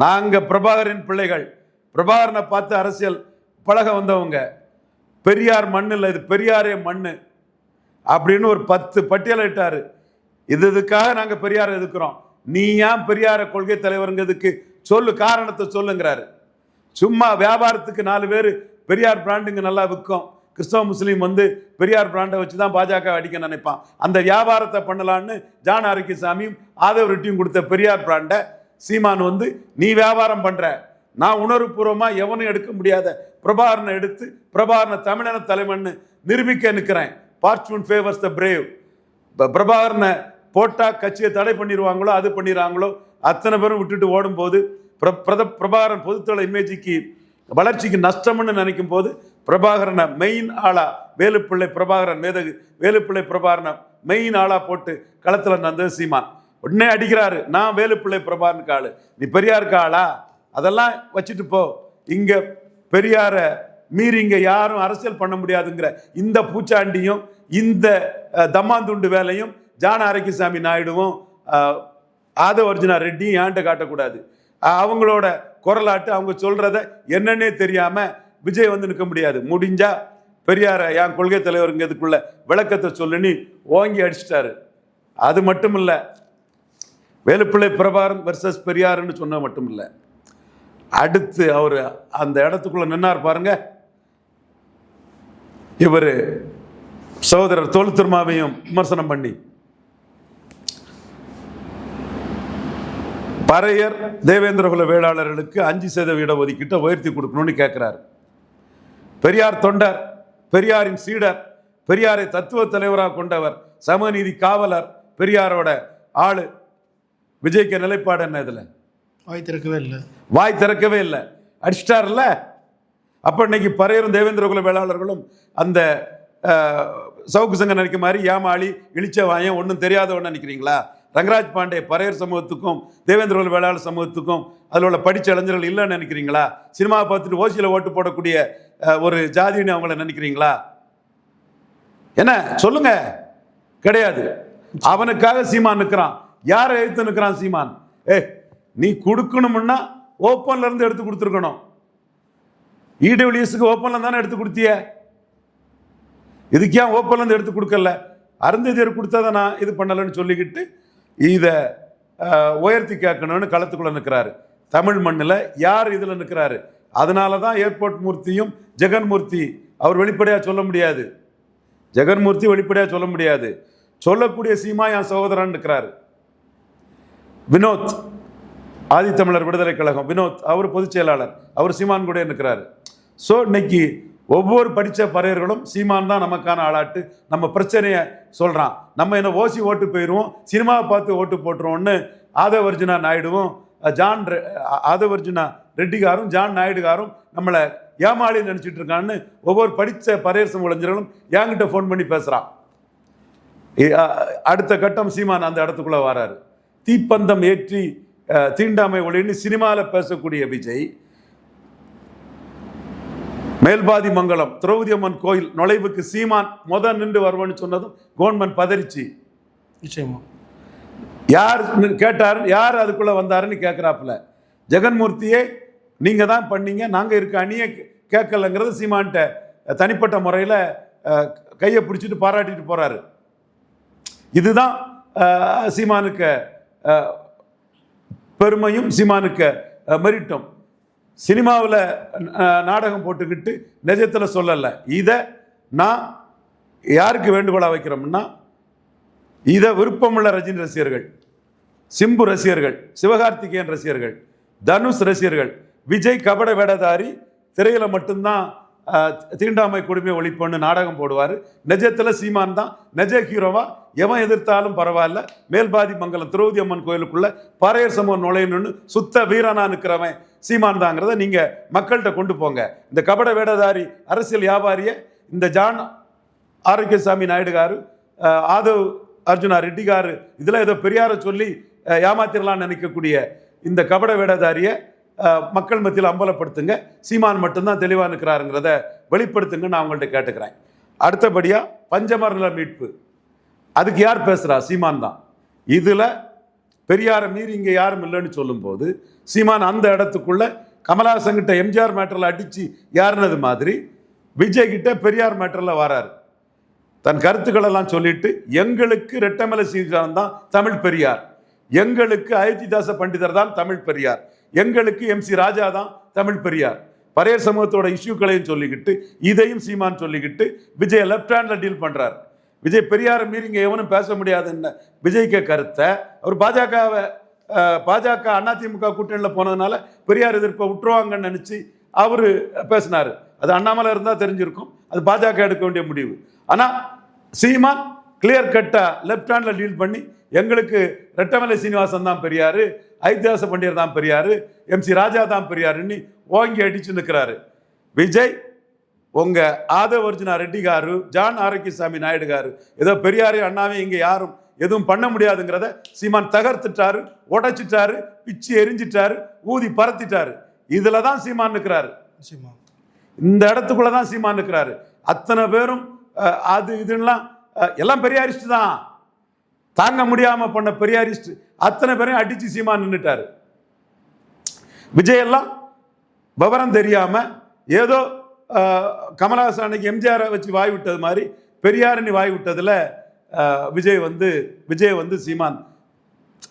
நாங்கள் பிரபாகரின் பிள்ளைகள், பிரபாகரனை பார்த்து அரசியல் பழக வந்தவங்க, பெரியார் மண்ணு இல்லை இது பெரியாரே மண்ணு அப்படின்னு ஒரு 10 பட்டியலிட்டாரு. இதுக்காக நாங்கள் பெரியாரை எதுக்குறோம், நீ ஏன் பெரியார கொள்கை தலைவருங்கிறதுக்கு சொல்லு, காரணத்தை சொல்லுங்கிறாரு. சும்மா வியாபாரத்துக்கு 4 பேர் பெரியார் பிராண்டுங்க நல்லா விற்கும், கிறிஸ்தவ முஸ்லீம் வந்து பெரியார் பிராண்டை வச்சு தான் பாஜக அடிக்க நினைப்பான், அந்த வியாபாரத்தை பண்ணலான்னு ஜான் ஆரோக்கியசாமியும் ஆதவ் ரெட்டியும் கொடுத்த பெரியார் பிராண்டை சீமான் வந்து நீ வியாபாரம் பண்ற, நான் உணர்வுபூர்வமாக எவனும் எடுக்க முடியாத பிரபாகரனை எடுத்து பிரபாகரனை தமிழன தலைமன்னு நிரூபிக்க நிற்கிறேன். Fortune favours the brave. பிரபாகரனை போட்டால் கட்சியை தடை பண்ணிடுவாங்களோ அது பண்ணிடுறாங்களோ அத்தனை பேரும் விட்டுட்டு ஓடும்போது பிரபாகரன் பொதுத்தள இமேஜிக்கு வளர்ச்சிக்கு நஷ்டம்னு நினைக்கும் போது பிரபாகரனை மெயின் ஆளா வேலுப்பிள்ளை பிரபாகரன் மேதகு வேலுப்பிள்ளை பிரபாகரனை மெயின் ஆளா போட்டு களத்தில் நடந்தது சீமான். உடனே அடிக்கிறாரு, நான் வேலுப்பிள்ளை பிரபாகரனுக்கு ஆளு, நீ பெரியாருக்கு ஆளா, அதெல்லாம் வச்சுட்டு போ, இங்கே பெரியாரை மீறி இங்க யாரும் அரசியல் பண்ண முடியாதுங்கிற இந்த பூச்சாண்டியும் இந்த தம்மாந்துண்டு வேலையும் ஜான் ஆரோக்கியசாமி நாயுடுவும் ஆதவ அர்ஜுனா ரெட்டியும் ஏன்ட்ட காட்டக்கூடாது. அவங்களோட குரலாட்டு அவங்க சொல்றத என்னன்னே தெரியாம விஜய் வந்து நிற்க முடியாது. முடிஞ்சா பெரியார என் கொள்கை தலைவருங்க இதுக்குள்ள விளக்கத்தை சொல்லுன்னு ஓங்கி அடிச்சிட்டாரு. அது மட்டும் இல்ல, வேலுப்பிள்ளை பிரபாகரன் வெர்சஸ் பெரியாருன்னு சொன்ன மட்டும் இல்ல, அடுத்து அவர் அந்த இடத்துக்குள்ள நின்னார் பாருங்க. இவர் சகோதரர் தோல் திருமாவையும் விமர்சனம் பண்ணி பறையர் தேவேந்திரகுல வேளாளர்களுக்கு 5% ஒதுக்கீட்டை உயர்த்தி கொடுக்கணும்னு கேட்கிறார். பெரியார் தொண்டர், பெரியாரின் சீடர், பெரியாரை தத்துவ தலைவராக கொண்டவர், சமநீதி காவலர், பெரியாரோட ஆளு. விஜய்க்கு நிலைப்பாடு என்ன? இதுல வாய் திறக்கவே இல்லை, அடிச்சிட்டார்ல. அப்ப இன்னைக்கு பறையரும் தேவேந்திரகுல வேளாளர்களும் அந்த சவுக்கு சங்க நினைக்க மாதிரி ஏமாளி இழிச்ச வாயம் ஒன்றும் தெரியாதவன்னு நினைக்கிறீங்களா? ரங்கராஜ் பாண்டே பறையர் சமூகத்துக்கும் தேவேந்திரகுல வேளாளர் சமூகத்துக்கும் அதில் உள்ள படித்த இளைஞர்கள் இல்லைன்னு நினைக்கிறீங்களா? சினிமாவை பார்த்துட்டு ஓசியில் ஓட்டு போடக்கூடிய ஒரு ஜாதின்னு அவங்கள நினைக்கிறீங்களா? என்ன சொல்லுங்க? கிடையாது. அவனுக்காக சீமான் நிற்கிறான். யாரை எழுத்து நிற்கிறான் சீமான்? நீ கொடுக்கணும்னா ஓப்பன்ல இருந்து எடுத்து கொடுத்துருக்கணும். இடபிள்யூஎஸ்க்கு ஓப்பன்ல தானே எடுத்து கொடுத்திய. இதுக்கு ஏன் ஓப்பன்ல இருந்து எடுத்து கொடுக்கல? அருந்ததியர் கொடுத்ததை நான் இது பண்ணலன்னு சொல்லிக்கிட்டு இதை உயர்த்தி கேட்கணும்னு களத்துக்குள்ள நிற்கிறாரு. தமிழ் மண்ணில் யார் இதில் நிற்கிறாரு? அதனால தான் ஏர்போர்ட் மூர்த்தியும் ஜெகன்மூர்த்தி அவர் வெளிப்படையாக சொல்ல முடியாது. ஜெகன்மூர்த்தி வெளிப்படையாக சொல்ல முடியாது. சொல்லக்கூடிய சீமா என் சகோதரன் இருக்கிறாரு. வினோத், ஆதித்தமிழர் விடுதலை கழகம் வினோத், அவர் பொதுச் செயலாளர், அவர் சீமான் கூட இருக்கிறாரு. ஸோ இன்னைக்கு ஒவ்வொரு படித்த பறையர்களும் சீமான் தான் நமக்கான ஆளாட்டு. நம்ம பிரச்சனையை சொல்கிறான். நம்ம என்ன ஓசி ஓட்டு போயிடுவோம், சினிமாவை பார்த்து ஓட்டு போட்டுருவோம்னு ஆதவ அர்ஜுனா நாயுடுவும் ஆதவ அர்ஜுனா ரெட்டிகாரும் ஜான் நாயுடுகாரும் நம்மளை ஏமாளி நினச்சிட்டு இருக்கான்னு ஒவ்வொரு படித்த பறையர் சமூக இளைஞர்களும் என்கிட்ட ஃபோன் பண்ணி பேசுகிறான். அடுத்த கட்டம் சீமான் அந்த இடத்துக்குள்ளே வராரு. தீப்பந்தம் ஏற்றி தீண்டாமை ஒளின்னு சினிமாவில் பேசக்கூடிய விஜய் மேல்பாதி மங்கலம் திரௌபதி அம்மன் கோயில் நுழைவுக்கு சீமான் நின்று வருவான்னு சொன்னதும் கவர்மெண்ட் பதறிச்சு. நிச்சயமா யார் கேட்டாரு, யார் அதுக்குள்ள வந்தாருன்னு கேட்கிறாப்புல. ஜெகன்மூர்த்தியே நீங்க தான் பண்ணீங்க, நாங்க இருக்க அணியை கேட்கலங்கிறது சீமான்ட்ட தனிப்பட்ட முறையில் கையை பிடிச்சிட்டு பாராட்டிட்டு போறாரு. இதுதான் சீமானுக்கு பெருமையும் சீமானுக்கு மெரிட்டும். சினிமாவில் நாடகம் போட்டுக்கிட்டு நிஜத்தில் சொல்லலை. இதை நான் யாருக்கு வேண்டுகோளாக வைக்கிறோம்னா, இதை விருப்பமுள்ள ரஜினி ரசிகர்கள், சிம்பு ரசிகர்கள், சிவகார்த்திகேயன் ரசிகர்கள், தனுஷ் ரசிகர்கள், விஜய் கபட வேடதாரி திரையில் மட்டும்தான் தீண்டாமை கொடுமை ஒழிப்புன்னு நாடகம் போடுவார். நிஜத்தில் சீமான் தான் நிஜ ஹீரோவா. எவன் எதிர்த்தாலும் பரவாயில்ல, மேல்பாதி மங்கலம் திரௌபதி அம்மன் கோயிலுக்குள்ள பறையர் சமூகம் நுழையணும்னு சுத்த வீரனா நிற்கிறவன் சீமான் தாங்கிறத நீங்க மக்கள்கிட்ட கொண்டு போங்க. இந்த கபட வேடதாரி அரசியல் வியாபாரிய இந்த ஜான் ஆரோக்கியசாமி நாயுடுகாரு, ஆதவ் அர்ஜுனா ரெட்டிகாரு, இதெல்லாம் ஏதோ பெரியார சொல்லி ஏமாத்திரலாம்னு நினைக்கக்கூடிய இந்த கபட வேடதாரிய மக்கள் மத்தியில் அம்பலப்படுத்துங்க. சீமான் மட்டும்தான் தெளிவாக நிற்கிறாருங்கிறத வெளிப்படுத்துங்க. நான் அவங்கள்ட்ட கேட்டுக்கிறேன். அடுத்தபடியாக பஞ்சமர் நில மீட்பு, அதுக்கு யார் பேசுகிறா? சீமான் தான். இதில் பெரியாரை மீறி இங்கே யாரும் இல்லைன்னு சொல்லும்போது சீமான் அந்த இடத்துக்குள்ள கமலஹாசன்கிட்ட எம்ஜிஆர் மேட்டரில் அடித்து யாருனது மாதிரி விஜய் கிட்ட பெரியார் மேட்டரில் வராரு. தன் கருத்துக்களெல்லாம் சொல்லிட்டு எங்களுக்கு ரெட்டமலை சீதானந்த் தான் தமிழ் பெரியார், எங்களுக்கு அயோத்திதாச பண்டிதர் தான் தமிழ் பெரியார், எங்களுக்கு MC ராஜா தான் தமிழ் பெரியார், பறையர் சமூகத்தோட இஷ்யூக்களையும் சொல்லிக்கிட்டு இதையும் சீமான் சொல்லிக்கிட்டு விஜய் லெப்ட் ஹேண்ட்ல டீல் பண்றாரு. விஜய் பெரியாரை மீறி இங்கே எவனும் பேச முடியாதுன்னு விஜய்க்கு கருத்தை அவர் பாஜக அதிமுக கூட்டணியில் போனதுனால பெரியார் எதிர்ப்பை விட்டுருவாங்கன்னு நினச்சி அவர் பேசினார். அது அண்ணாமலை இருந்தால் தெரிஞ்சிருக்கும், அது பாஜக எடுக்க வேண்டிய முடிவு. ஆனால் சீமான் கிளியர் கட்டா லெப்ட் ஹேண்ட்ல டீல் பண்ணி எங்களுக்கு ரெட்டமலை சீனிவாசன் தான் பெரியாரு, ஐத்தியாச பண்டிதர் தான் பெரியாரு, MC ராஜா தான் பெரியாருன்னு ஓங்கி அடிச்சு நிற்கிறாரு. விஜய் உங்க ஆதவ அர்ஜுனா ரெட்டிகாரு, ஜான் ஆரோக்கியசாமி நாயுடுகாரு ஏதோ பெரியாரையும் அண்ணாவையும் இங்கே யாரும் எதுவும் பண்ண முடியாதுங்கிறத சீமான் தகர்த்துட்டாரு, உடைச்சிட்டாரு, பிச்சு எரிஞ்சிட்டாரு, ஊதி பறத்திட்டாரு. இதுல தான் சீமான் நிற்கிறாரு. இந்த இடத்துக்குள்ள தான் சீமான் இருக்கிறாரு. அத்தனை பேரும் அது இதுலாம் எல்லாம் பெரியாரிஸ்ட் தான், தாங்க முடியாம பண்ண பெரியாரிஸ்ட் அத்தனை பேரையும் அடிச்சு சீமான் நின்றுட்டாரு. விஜய் எல்லாம் விவரம் தெரியாம ஏதோ கமலஹாசன் அன்னைக்கு எம்ஜிஆரை வச்சு வாய் விட்டது மாதிரி பெரியாரணி வாய் விட்டதுல விஜய் வந்து சீமான்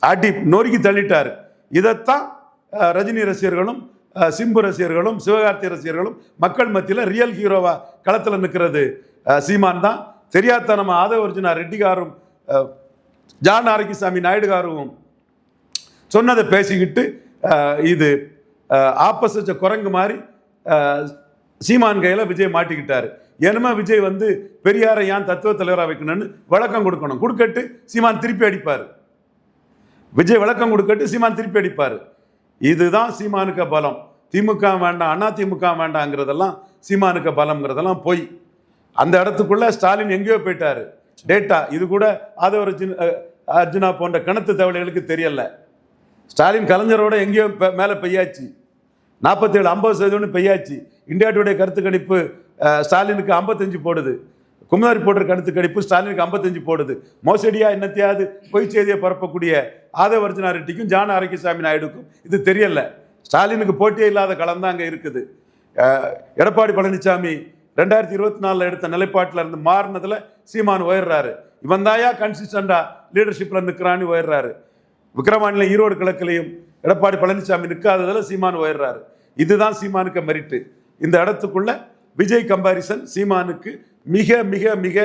அடி நொறுக்கி தள்ளிட்டாரு. இதைத்தான் ரஜினி ரசிகர்களும் சிம்பு ரசிகர்களும் சிவகார்த்தி ரசிகர்களும் மக்கள் மத்தியில் ரியல் ஹீரோவா களத்தில் நிற்கிறது சீமான் தான். தெரியாதனமா ஆதவர்ஜுனா ரெட்டிகாரும் ஜான் ஆரோக்கியசாமி நாயுடுகாரும் சொன்னதை பேசிக்கிட்டு இது ஆப்போசிட் குரங்கு மாதிரி சீமான் கையில் விஜய் மாட்டிக்கிட்டாரு. ஏன்னா விஜய் வந்து பெரியாரை ஏன் தத்துவ தலைவராக வைக்கணும்னு விளக்கம் கொடுக்கணும், கொடுக்கட்டு சீமான் திருப்பி அடிப்பார். விஜய் விளக்கம் கொடுக்கட்டு சீமான் திருப்பி அடிப்பார். இதுதான் சீமானுக்கு பலம். திமுக வேண்டாம், அண்ணா திமுக வேண்டாங்கிறதெல்லாம் சீமானுக்கு பலம்ங்கிறதெல்லாம் போய் அந்த இடத்துக்குள்ள ஸ்டாலின் எங்கேயோ போயிட்டாரு. டேட்டா இது கூட ஆதவ அர்ஜுனா போன்ற கணத்து தவளைகளுக்கு தெரியல. ஸ்டாலின் கலைஞரோட எங்கேயோ மேலே பெய்யாச்சு, 47-50% பெய்யாச்சு. இந்தியா டுடே கருத்து கணிப்பு ஸ்டாலினுக்கு 55 போடுது, குமுதாரி போடுற கருத்து கணிப்பு ஸ்டாலினுக்கு 55 போடுது. மோசடியா என்னத்தையாவது பொய் செய்தியை பரப்பக்கூடிய ஆதவ அர்ஜுனா ரெட்டிக்கும் ஜான் ஆரோக்கியசாமி நாயுடுக்கும் இது தெரியல. ஸ்டாலினுக்கு போட்டியே இல்லாத களம் தான் அங்கே இருக்குது. எடப்பாடி பழனிசாமி 2024 எடுத்த நிலைப்பாட்டில் இருந்து மாறினதுல சீமான் உயர்றாரு. இவன் தாயா கன்சிஸ்டண்டா லீடர்ஷிப்ல நிற்கிறான்னு உயர்றாரு. விக்கிரவாண்டில ஈரோடு கிழக்குலையும் எடப்பாடி பழனிசாமி நிற்காததுல சீமான் உயர்றாரு. இதுதான் சீமானுக்கு மெரிட்டு. இந்த இடத்துக்குள்ள விஜய் கம்பாரிசன் சீமானுக்கு மிக மிக மிக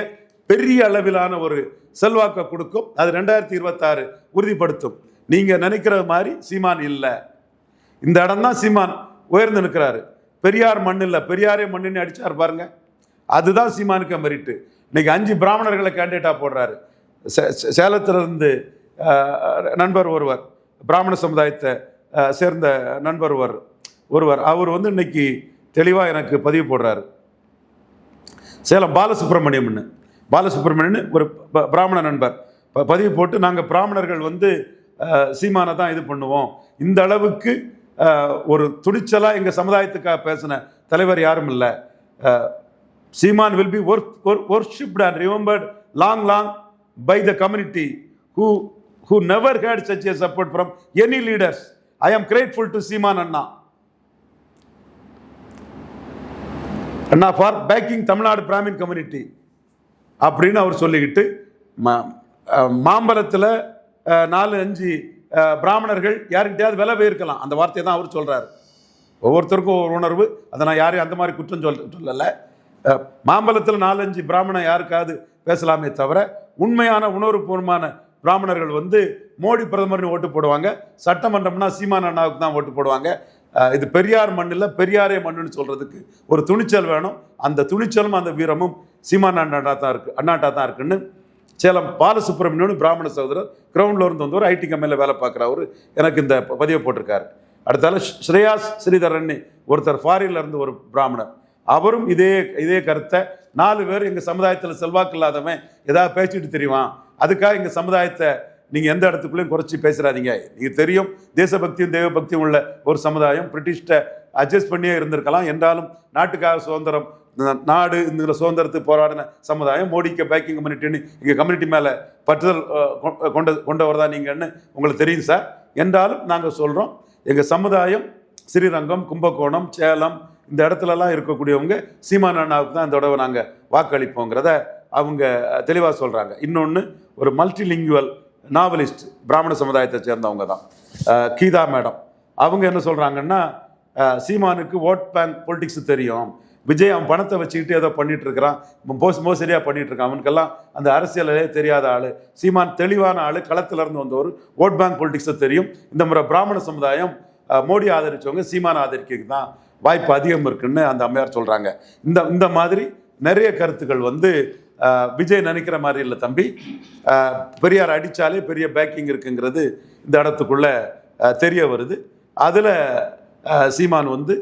பெரிய அளவிலான ஒரு செல்வாக்கை கொடுக்கும். அது 2026 உறுதிப்படுத்தும். நீங்க நினைக்கிறது மாதிரி சீமான் இல்லை. இந்த இடம் தான் சீமான் உயர்ந்து நிற்கிறாரு. பெரியார் மண் இல்லை, பெரியாரே மண்ணுன்னு அடிச்சார் பாருங்க, அதுதான் சீமானுக்கு மெரிட்டு. இன்னைக்கு 5 பிராமணர்களை கேண்டிடேட்டா போடுறாரு. சேலத்திலிருந்து நண்பர் ஒருவர், பிராமண சமுதாயத்தை சேர்ந்த நண்பர் ஒருவர் அவர் வந்து இன்னைக்கு தெளிவாக எனக்கு பதிவு போடுறாரு. சேலம் பாலசுப்ரமணியம்னு ஒரு பிராமண நண்பர் பதிவு போட்டு, நாங்கள் பிராமணர்கள் வந்து சீமானை தான் இது பண்ணுவோம், இந்த அளவுக்கு ஒரு துணிச்சலாக எங்கள் சமுதாயத்துக்காக பேசின தலைவர் யாரும் இல்லை. சீமான் will be worshipped and remembered long by the community who never had such a support from any leaders. I am grateful to Seeman அண்ணா for backing Tamil Nadu Brahmin community அப்படின்னு அவர் சொல்லிக்கிட்டு, மாம்பழத்தில் 4-5 பிராமணர்கள் யாருக்கிட்டையாவது விலை போயிருக்கலாம், அந்த வார்த்தையை தான் அவர் சொல்கிறார். ஒவ்வொருத்தருக்கும் ஒரு உணர்வு, அதை நான் யாரையும் அந்த மாதிரி குற்றம் சொல்லலை. மாம்பழத்தில் 4-5 பிராமணன் யாருக்காவது பேசலாமே தவிர, உண்மையான உணர்வுபூர்வமான பிராமணர்கள் வந்து மோடி பிரதமர்னு ஓட்டு போடுவாங்க, சட்டமன்றம்னா சீமான் அண்ணாவுக்கு தான் ஓட்டு போடுவாங்க. இது பெரியார் மண்ணில் பெரியாரே மண்ணுன்னு சொல்கிறதுக்கு ஒரு துணிச்சல் வேணும். அந்த துணிச்சலும் அந்த வீரமும் சீமான் அண்ணாட்டா தான் இருக்குன்னு சேலம் பாலசுப்ரமணியன் பிராமண சகோதரர் கிரவுண்டில் இருந்து வந்தவர், ஐடி கம்பெனியில் வேலை பார்க்குறவர் எனக்கு இந்த பதிவை போட்டிருக்காரு. அடுத்தால ஸ்ரேயாஸ் ஸ்ரீதரன் ஒருத்தர் ஃபாரின்ல இருந்து ஒரு பிராமணர், அவரும் இதே கருத்தை, 4 பேர் எங்கள் சமுதாயத்தில் செல்வாக்கு இல்லாதவன் ஏதாவது பேசிட்டு தெரியுமா, அதுக்காக எங்கள் சமுதாயத்தை நீங்கள் எந்த இடத்துக்குள்ளேயும் குறைச்சி பேசுகிறாதீங்க. நீங்கள் தெரியும், தேசபக்தியும் தெய்வ பக்தியும் உள்ள ஒரு சமுதாயம், பிரிட்டிஷ்ட அட்ஜஸ்ட் பண்ணியே இருந்திருக்கலாம், என்றாலும் நாட்டுக்காக சுதந்திரம், நாடு இந்த சுதந்திரத்துக்கு போராடின சமுதாயம், மோடிக்கு பேக்கிங் கம்யூனிட்டின்னு எங்கள் கம்யூனிட்டி மேலே பற்றுதல் கொண்டவர் தான் நீங்கன்னு உங்களுக்கு தெரியும் சார். என்றாலும் நாங்கள் சொல்கிறோம், எங்கள் சமுதாயம் ஸ்ரீரங்கம், கும்பகோணம், சேலம் இந்த இடத்துலலாம் இருக்கக்கூடியவங்க சீமான் அண்ணாவுக்கு தான் இந்த தடவை நாங்கள் வாக்களிப்போங்கிறத அவங்க தெளிவாக சொல்கிறாங்க. இன்னொன்று, ஒரு மல்டிலிங்குவல் நாவலிஸ்ட் பிராமண சமுதாயத்தை சேர்ந்தவங்க தான் கீதா மேடம். அவங்க என்ன சொல்கிறாங்கன்னா, சீமானுக்கு ஓட் பேங்க் பொலிட்டிக்ஸ் தெரியும், விஜய் அவன் பணத்தை வச்சுக்கிட்டு ஏதோ பண்ணிட்டு இருக்கிறான், மோசடியாக பண்ணிட்டு இருக்கான், அவனுக்கெல்லாம் அந்த அரசியலே தெரியாத ஆள், சீமான் தெளிவான ஆள், களத்தில் இருந்து வந்தவர், ஓட் பேங்க் பொலிட்டிக்ஸை தெரியும். இந்த முறை பிராமண சமுதாயம் மோடி ஆதரிச்சவங்க சீமான் ஆதரிக்கிறதுக்கு தான் வாய்ப்பு அதிகம் இருக்குன்னு அந்த அம்மையார் சொல்கிறாங்க. இந்த மாதிரி நிறைய கருத்துக்கள் வந்து விஜய் நினைக்கிற மாதிரி இல்லை தம்பி, பெரியார் அடித்தாலே பெரிய பேக்கிங் இருக்குங்கிறது இந்த இடத்துக்குள்ள தெரிய வருது. அதில் சீமான் வந்து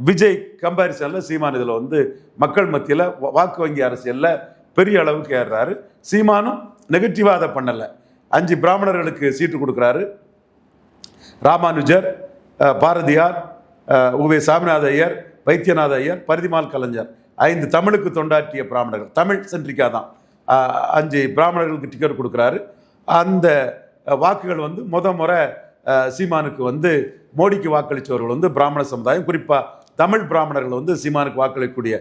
விஜய் கம்பேரிசனில் சீமான் இதில் வந்து மக்கள் மத்தியில் வாக்கு வங்கி அரசியலில் பெரிய அளவுக்கு ஏறுறாரு. சீமானும் நெகட்டிவாக அதை பண்ணலை. 5 பிராமணர்களுக்கு சீட்டு கொடுக்குறாரு. ராமானுஜர், பாரதியார், உவே சாமிநாத ஐயர், வைத்தியநாத ஐயர், பரிதிமால் கலைஞர், 5 தமிழுக்கு தொண்டாற்றிய பிராமணர்கள், தமிழ் சென்ட்ரிக்கா தான் 5 பிராமணர்களுக்கு டிக்கெட் கொடுக்குறாரு. அந்த வாக்குகள் வந்து முறை சீமானுக்கு வந்து மோடிக்கு வாக்களித்தவர்கள் வந்து பிராமண சமுதாயம், குறிப்பாக தமிழ் பிராமணர்கள் வந்து சீமானுக்கு வாக்களிக்கக்கூடிய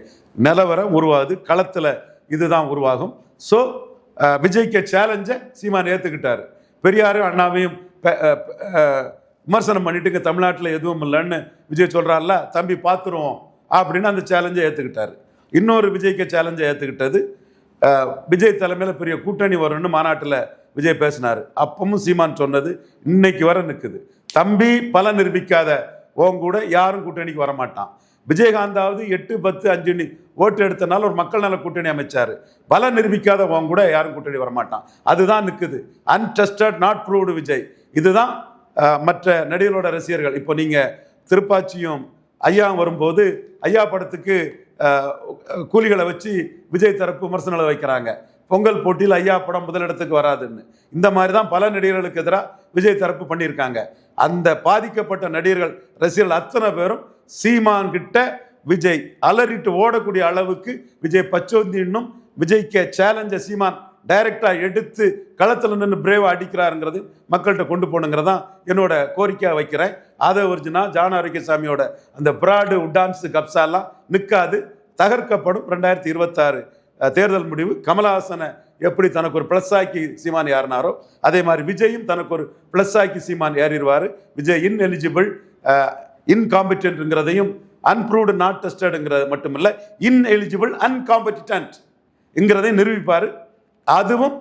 நிலவரம் உருவாகுது. களத்தில் இதுதான் உருவாகும். ஸோ விஜய்க்கு சேலஞ்சை சீமான் ஏற்றுக்கிட்டாரு. பெரியாரும் அண்ணாவையும் விமர்சனம் பண்ணிட்டு இங்கே தமிழ்நாட்டில் எதுவும் இல்லைன்னு விஜய் சொல்கிறாருல, தம்பி பார்த்துருவோம் அப்படின்னு அந்த சேலஞ்சை ஏற்றுக்கிட்டாரு. இன்னொரு விஜய்க்கு சேலஞ்சை ஏற்றுக்கிட்டது, விஜய் தலைமையில் பெரிய கூட்டணி வரும்னு மாநாட்டில் விஜய் பேசினார். அப்பவும் சீமான் சொன்னது இன்னைக்கு வர நிற்குது, தம்பி பல நிரூபிக்காத உன் கூட யாரும் கூட்டணிக்கு வரமாட்டான். விஜயகாந்தாவது 8, 10, 5 ஓட்டு எடுத்தனால ஒரு மக்கள் நல கூட்டணி அமைச்சாரு. பல நிரூபிக்காத உன் கூட யாரும் கூட்டணி வரமாட்டான். அதுதான் நிற்குது. Untested not proved Vijay. இதுதான் மற்ற நடிகர்களோட ரசிகர்கள். இப்போ நீங்கள் திருப்பாச்சியும் ஐயா வரும்போது ஐயா படத்துக்கு கூலிகளை வச்சு விஜய் தரப்பு விமர்சனங்களை வைக்கிறாங்க. பொங்கல் போட்டியில் ஐயா படம் முதலிடத்துக்கு வராதுன்னு. இந்த மாதிரி தான் பல நடிகர்களுக்கு எதிராக விஜய் தரப்பு பண்ணியிருக்காங்க. அந்த பாதிக்கப்பட்ட நடிகர்கள் ரசிகர்கள் அத்தனை பேரும் சீமான் கிட்ட விஜய் அலறிட்டு ஓடக்கூடிய அளவுக்கு விஜய் பச்சோந்தின்னும் விஜய்க்கு சேலஞ்சை சீமான் டைரக்டாக எடுத்து களத்தில் நின்று பிரேவா அடிக்கிறாருங்கிறது மக்கள்கிட்ட கொண்டு போகணுங்கிறதான் என்னோட கோரிக்கையாக வைக்கிறேன். அதை ஒரிஜினா ஜான் ஆரோக்கியசாமியோட அந்த பிராடு உட்டான்ஸு கப்சாலாம் நிற்காது, தகர்க்கப்படும். 2026 தேர்தல் முடிவு கமலஹாசனை எப்படி தனக்கு ஒரு ப்ளஸ் ஆக்கி சீமான் ஏறினாரோ அதே மாதிரி விஜயும் தனக்கு ஒரு ப்ளஸ் ஆக்கி சீமான் ஏறிடுவார். விஜய் இன்எலிஜிபிள், இன்காம்பிட்டன்ட்ங்கிறதையும், அன்ப்ரூவ்டு நாட் டெஸ்டடுங்கிறது மட்டும் இல்லை, இன்எலிஜிபிள் அன்காம்பிட்டன்ட்ங்கிறதையும் நிரூபிப்பார். அதுவும்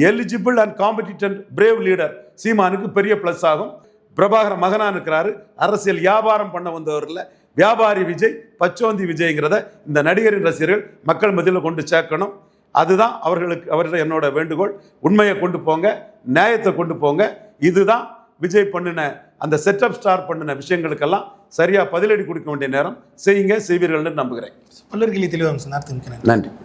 எலிஜிபிள் அண்ட் காம்படிட்டன்ட் பிரேவ் லீடர் சீமானுக்கு பெரிய ப்ளஸ் ஆகும். பிரபாகர மகனா இருக்கிறாரு, அரசியல் வியாபாரம் பண்ண வந்தவரில் வியாபாரி விஜய், பச்சோந்தி விஜய்ங்கிறத இந்த நடிகரின் ரசிகர்கள் மக்கள் மத்தியில் கொண்டு சேர்க்கணும். அதுதான் அவர்கள் என்னோட வேண்டுகோள். உண்மையை கொண்டு போங்க, நியாயத்தை கொண்டு போங்க. இதுதான் விஜய் பண்ணின அந்த செட்டப் ஸ்டார் பண்ணின விஷயங்களுக்கெல்லாம் சரியா பதிலடி கொடுக்க வேண்டிய நேரம். செய்யுங்க, செய்வீர்கள்னு நம்புகிறேன். பல்லர்கிளி தெளிவாக நன்றி.